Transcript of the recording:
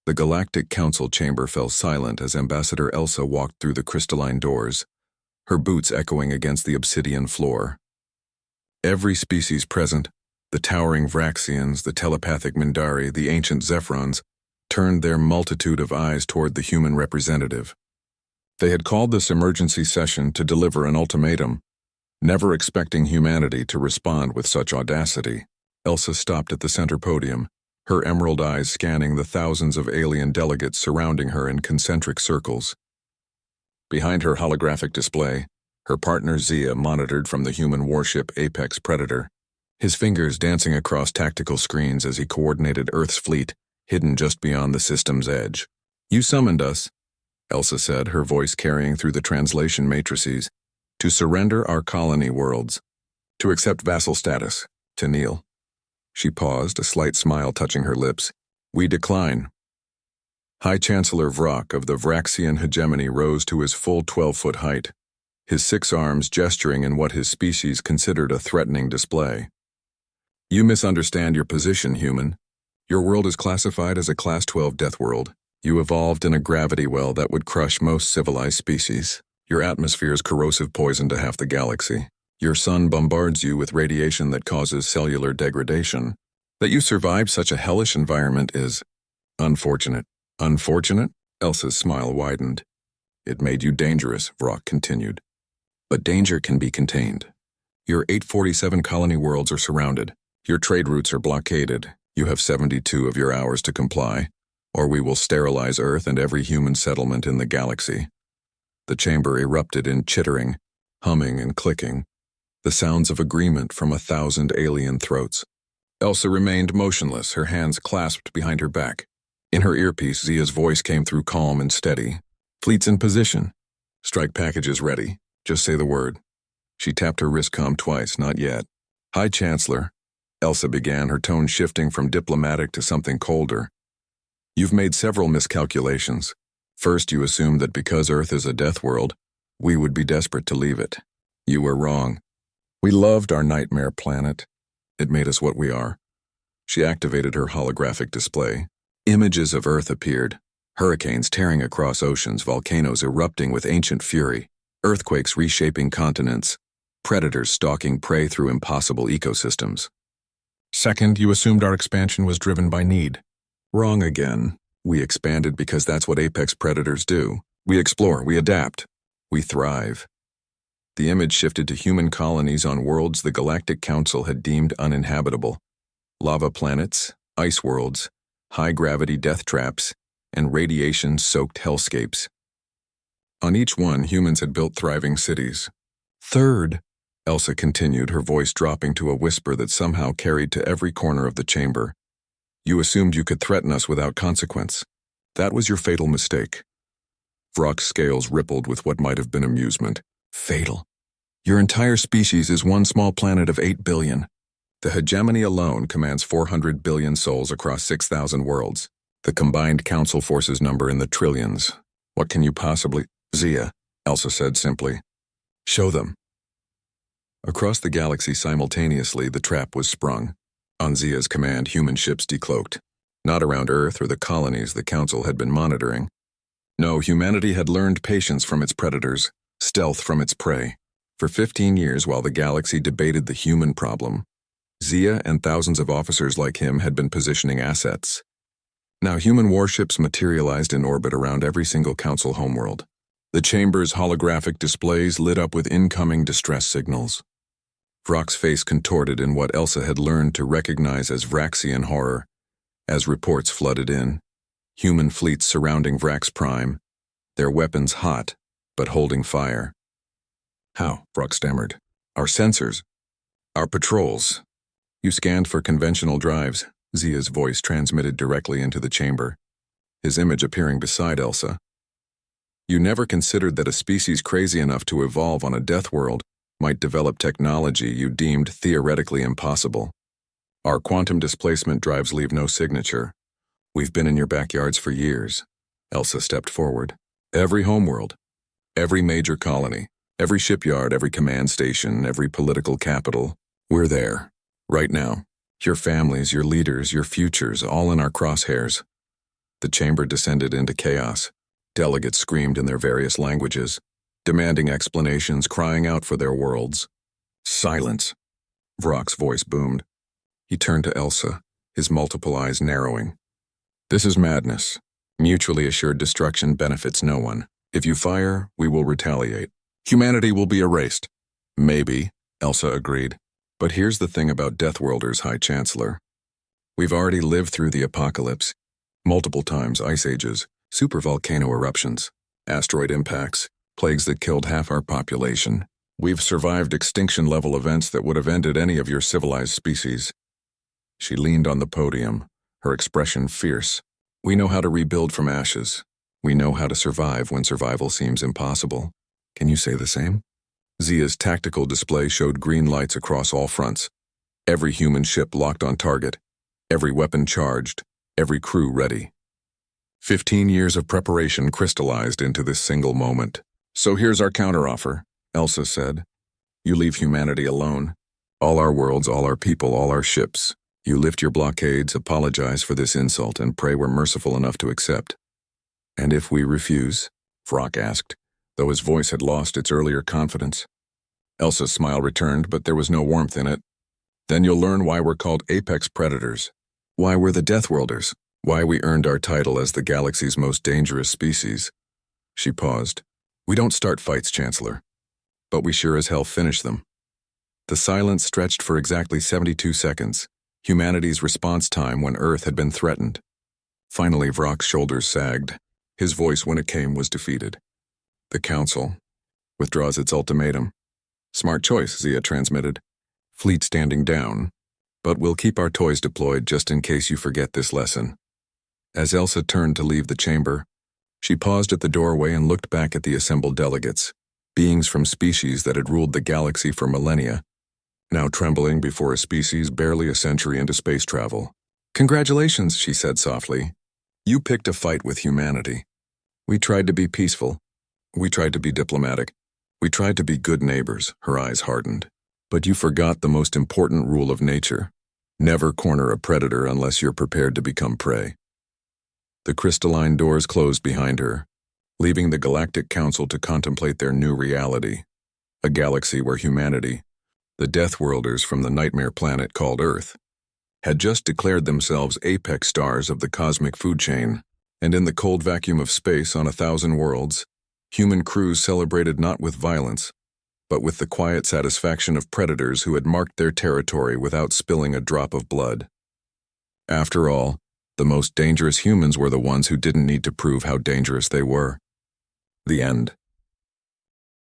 The Galactic Council chamber fell silent as Ambassador Elsa walked through the crystalline doors, her boots echoing against the obsidian floor. Every species present, the towering Vraxians, the telepathic Mindari, the ancient Zephrons, turned their multitude of eyes toward the human representative. They had called this emergency session to deliver an ultimatum, never expecting humanity to respond with such audacity. Elsa stopped at the center podium, her emerald eyes scanning the thousands of alien delegates surrounding her in concentric circles. Behind her holographic display, her partner Zia monitored from the human warship Apex Predator, his fingers dancing across tactical screens as he coordinated Earth's fleet, hidden just beyond the system's edge. "You summoned us," Elsa said, her voice carrying through the translation matrices, "to surrender our colony worlds, to accept vassal status, to kneel." She paused, a slight smile touching her lips. "We decline." High Chancellor Vrak of the Vraxian hegemony rose to his full 12-foot height, his 6 arms gesturing in what his species considered a threatening display. "You misunderstand your position, human. Your world is classified as a Class 12 death world. You evolved in a gravity well that would crush most civilized species. Your atmosphere is corrosive poison to half the galaxy. Your sun bombards you with radiation that causes cellular degradation. That you survived such a hellish environment is unfortunate." "Unfortunate?" Elsa's smile widened. "It made you dangerous," Vrak continued. "But danger can be contained. Your 847 colony worlds are surrounded. Your trade routes are blockaded. You have 72 of your hours to comply, or we will sterilize Earth and every human settlement in the galaxy." The chamber erupted in chittering, humming, and clicking, the sounds of agreement from 1,000 alien throats. Elsa remained motionless, her hands clasped behind her back. In her earpiece, Zia's voice came through calm and steady. "Fleets in position. Strike packages ready. Just say the word." She tapped her wristcom twice. "Not yet." "High Chancellor," Elsa began, her tone shifting from diplomatic to something colder. "You've made several miscalculations. First, you assumed that because Earth is a death world, we would be desperate to leave it. You were wrong. We loved our nightmare planet. It made us what we are." She activated her holographic display. Images of Earth appeared, hurricanes tearing across oceans, volcanoes erupting with ancient fury, earthquakes reshaping continents, predators stalking prey through impossible ecosystems. Second, you assumed our expansion was driven by need. Wrong again. We expanded because that's what apex predators do. We explore, we adapt, we thrive. The image shifted to human colonies on worlds the Galactic Council had deemed uninhabitable. Lava planets, ice worlds, high-gravity death traps, and radiation-soaked hellscapes. On each one, humans had built thriving cities. Third, Elsa continued, her voice dropping to a whisper that somehow carried to every corner of the chamber, you assumed you could threaten us without consequence. That was your fatal mistake. Vrak's scales rippled with what might have been amusement. Fatal. Your entire species is one small planet of 8 billion. The hegemony alone commands 400 billion souls across 6,000 worlds. The combined council forces number in the trillions. What can you possibly— Zia, Elsa said simply. Show them. Across the galaxy simultaneously, the trap was sprung. On Zia's command, human ships decloaked. Not around Earth or the colonies the council had been monitoring. No, humanity had learned patience from its predators, stealth from its prey. For 15 years, while the galaxy debated the human problem, Zia and thousands of officers like him had been positioning assets. Now human warships materialized in orbit around every single council homeworld. The chamber's holographic displays lit up with incoming distress signals. Vrak's face contorted in what Elsa had learned to recognize as Vraxian horror. As reports flooded in, human fleets surrounding Vrak's prime, their weapons hot, but holding fire. How? Vrak stammered. Our sensors. Our patrols. You scanned for conventional drives, Zia's voice transmitted directly into the chamber, his image appearing beside Elsa. You never considered that a species crazy enough to evolve on a death world might develop technology you deemed theoretically impossible. Our quantum displacement drives leave no signature. We've been in your backyards for years. Elsa stepped forward. Every homeworld, every major colony, every shipyard, every command station, every political capital, we're there. Right now. Your families, your leaders, your futures, all in our crosshairs. The chamber descended into chaos. Delegates screamed in their various languages, demanding explanations, crying out for their worlds. Silence! Vrock's voice boomed. He turned to Elsa, his multiple eyes narrowing. This is madness. Mutually assured destruction benefits no one. If you fire, we will retaliate. Humanity will be erased. Maybe, Elsa agreed. But here's the thing about Deathworlders, High Chancellor. We've already lived through the apocalypse. Multiple times ice ages, supervolcano eruptions, asteroid impacts, plagues that killed half our population. We've survived extinction-level events that would have ended any of your civilized species. She leaned on the podium, her expression fierce. We know how to rebuild from ashes. We know how to survive when survival seems impossible. Can you say the same? Zia's tactical display showed green lights across all fronts. Every human ship locked on target. Every weapon charged. Every crew ready. 15 years of preparation crystallized into this single moment. So here's our counteroffer, Elsa said. You leave humanity alone. All our worlds, all our people, all our ships. You lift your blockades, apologize for this insult, and pray we're merciful enough to accept. And if we refuse? Vrock asked, though his voice had lost its earlier confidence. Elsa's smile returned, but there was no warmth in it. Then you'll learn why we're called apex predators. Why we're the Deathworlders. Why we earned our title as the galaxy's most dangerous species. She paused. We don't start fights, Chancellor. But we sure as hell finish them. The silence stretched for exactly 72 seconds. Humanity's response time when Earth had been threatened. Finally, Vrock's shoulders sagged. His voice, when it came, was defeated. The Council withdraws its ultimatum. Smart choice, Zia transmitted. Fleet standing down. But we'll keep our toys deployed just in case you forget this lesson. As Elsa turned to leave the chamber, she paused at the doorway and looked back at the assembled delegates, beings from species that had ruled the galaxy for millennia, now trembling before a species barely a century into space travel. Congratulations, she said softly. You picked a fight with humanity. We tried to be peaceful. We tried to be diplomatic. We tried to be good neighbors, her eyes hardened. But you forgot the most important rule of nature. Never corner a predator unless you're prepared to become prey. The crystalline doors closed behind her, leaving the Galactic Council to contemplate their new reality. A galaxy where humanity, the Deathworlders from the nightmare planet called Earth, had just declared themselves apex stars of the cosmic food chain, and in the cold vacuum of space on 1,000 worlds, human crews celebrated not with violence, but with the quiet satisfaction of predators who had marked their territory without spilling a drop of blood. After all, the most dangerous humans were the ones who didn't need to prove how dangerous they were. The end.